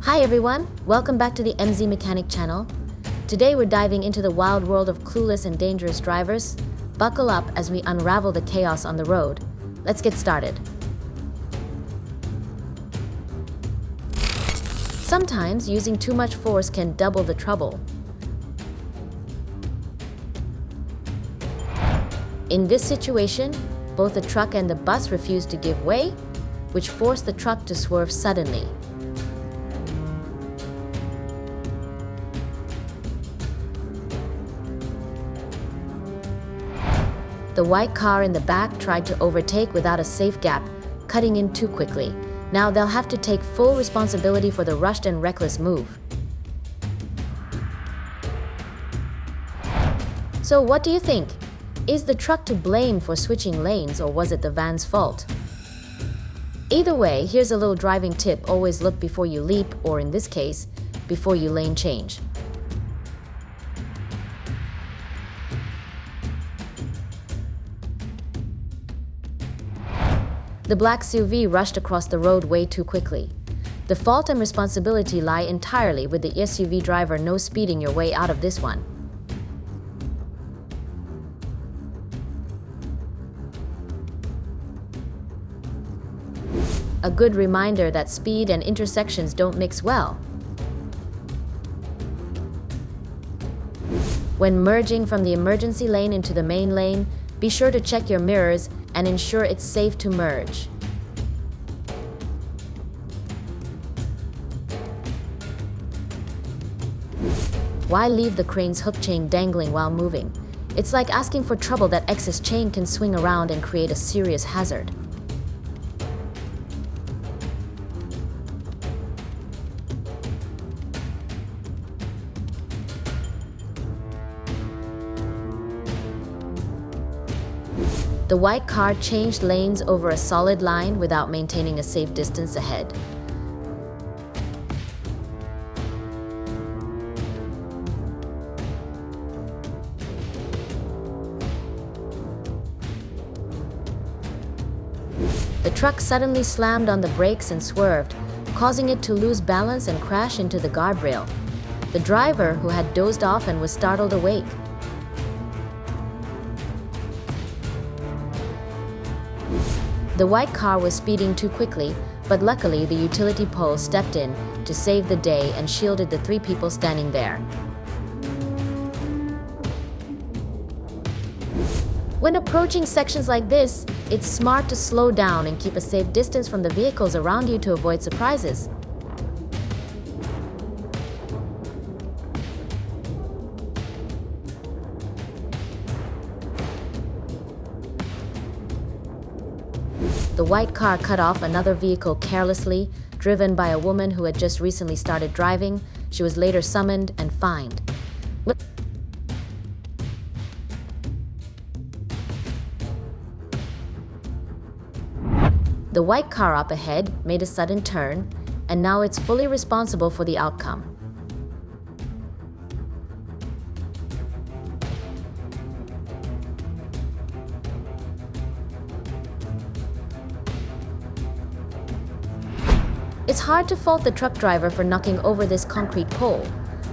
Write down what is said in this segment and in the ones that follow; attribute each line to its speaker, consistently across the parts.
Speaker 1: Hi everyone, welcome back to the MZ Mechanic channel. Today we're diving into the wild world of clueless and dangerous drivers. Buckle up as we unravel the chaos on the road. Let's get started. Sometimes using too much force can double the trouble. In this situation, both the truck and the bus refused to give way, which forced the truck to swerve suddenly. The white car in the back tried to overtake without a safe gap, cutting in too quickly. Now they'll have to take full responsibility for the rushed and reckless move. So what do you think? Is the truck to blame for switching lanes, or was it the van's fault? Either way, here's a little driving tip: always look before you leap, or in this case, before you lane change. The black SUV rushed across the road way too quickly. The fault and responsibility lie entirely with the SUV driver. No speeding your way out of this one. A good reminder that speed and intersections don't mix well. When merging from the emergency lane into the main lane, be sure to check your mirrors and ensure it's safe to merge. Why leave the crane's hook chain dangling while moving? It's like asking for trouble. That excess chain can swing around and create a serious hazard. The white car changed lanes over a solid line without maintaining a safe distance ahead. The truck suddenly slammed on the brakes and swerved, causing it to lose balance and crash into the guardrail. The driver, who had dozed off and was startled awake. The white car was speeding too quickly, but luckily the utility pole stepped in to save the day and shielded the three people standing there. When approaching sections like this, it's smart to slow down and keep a safe distance from the vehicles around you to avoid surprises. The white car cut off another vehicle carelessly, driven by a woman who had just recently started driving. She was later summoned and fined. The white car up ahead made a sudden turn, and now it's fully responsible for the outcome. It's hard to fault the truck driver for knocking over this concrete pole.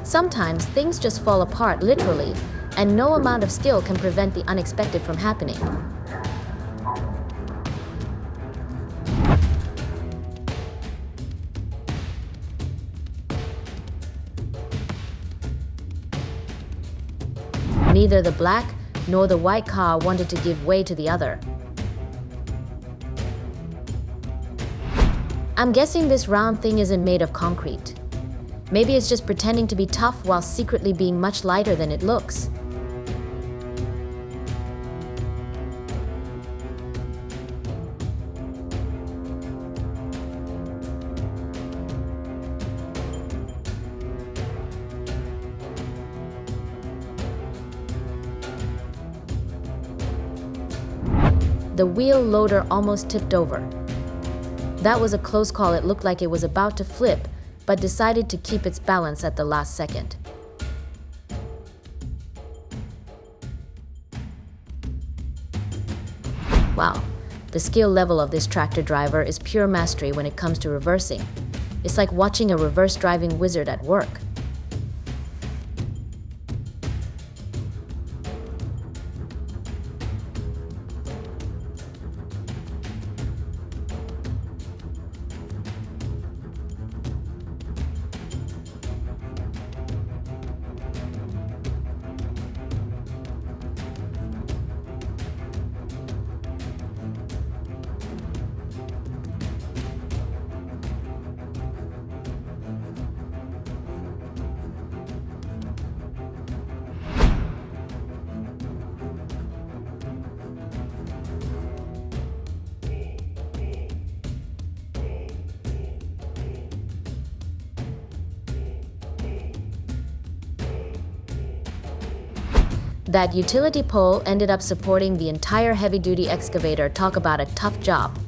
Speaker 1: Sometimes things just fall apart literally, and no amount of skill can prevent the unexpected from happening. Neither the black nor the white car wanted to give way to the other. I'm guessing this round thing isn't made of concrete. Maybe it's just pretending to be tough while secretly being much lighter than it looks. The wheel loader almost tipped over. That was a close call. It looked like it was about to flip, but decided to keep its balance at the last second. Wow, the skill level of this tractor driver is pure mastery when it comes to reversing. It's like watching a reverse driving wizard at work. That utility pole ended up supporting the entire heavy-duty excavator. Talk about a tough job.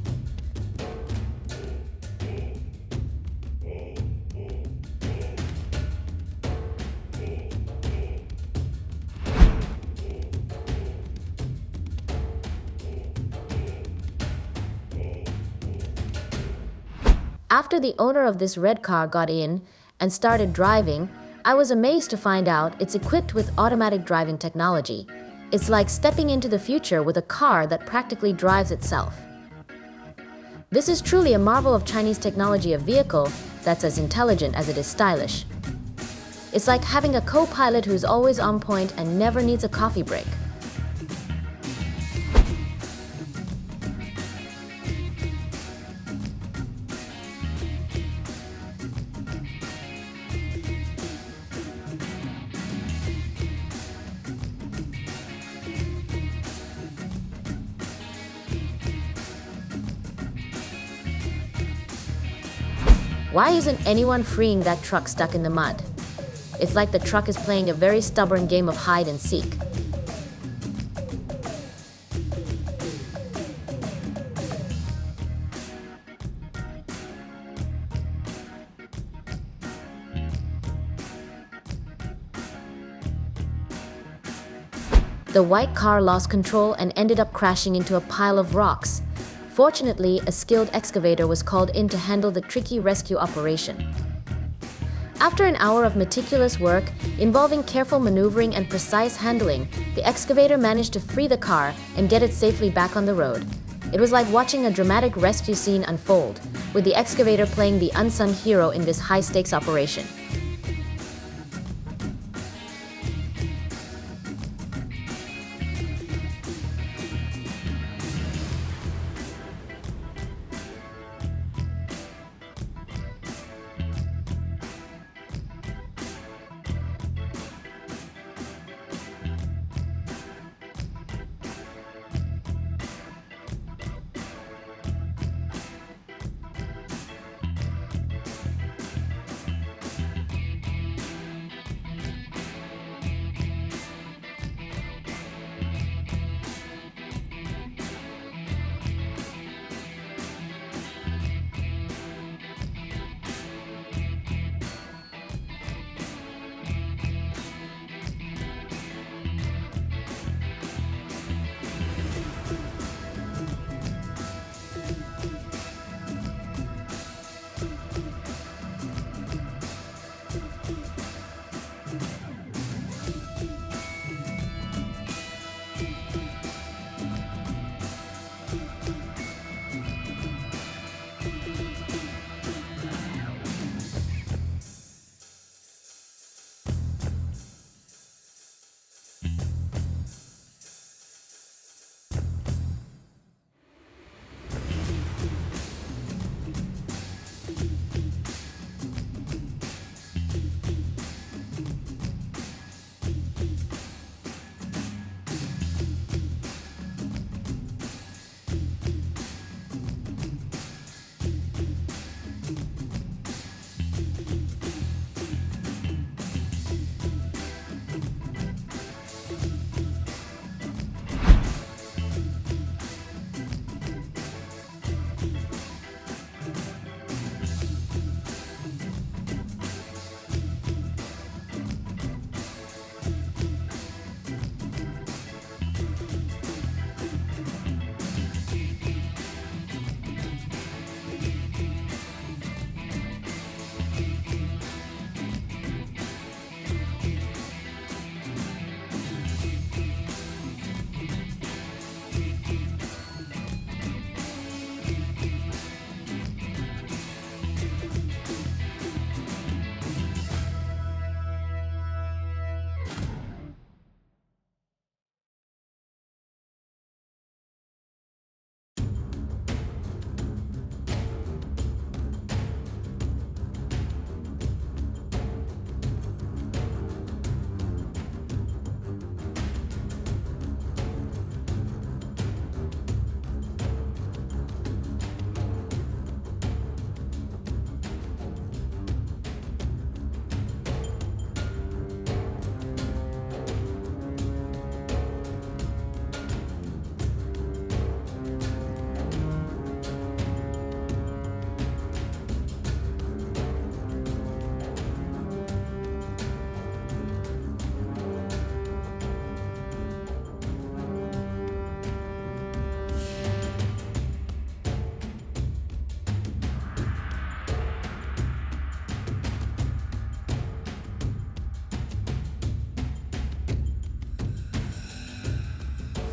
Speaker 1: After the owner of this red car got in and started driving, I was amazed to find out it's equipped with automatic driving technology. It's like stepping into the future with a car that practically drives itself. This is truly a marvel of Chinese technology, a vehicle that's as intelligent as it is stylish. It's like having a co-pilot who's always on point and never needs a coffee break. Why isn't anyone freeing that truck stuck in the mud? It's like the truck is playing a very stubborn game of hide and seek. The white car lost control and ended up crashing into a pile of rocks. Fortunately, a skilled excavator was called in to handle the tricky rescue operation. After an hour of meticulous work, involving careful maneuvering and precise handling, the excavator managed to free the car and get it safely back on the road. It was like watching a dramatic rescue scene unfold, with the excavator playing the unsung hero in this high-stakes operation.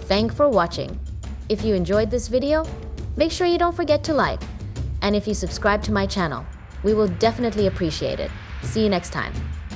Speaker 1: Thank for watching. If you enjoyed this video, make sure you don't forget to like. And if you subscribe to my channel, we will definitely appreciate it. See you next time.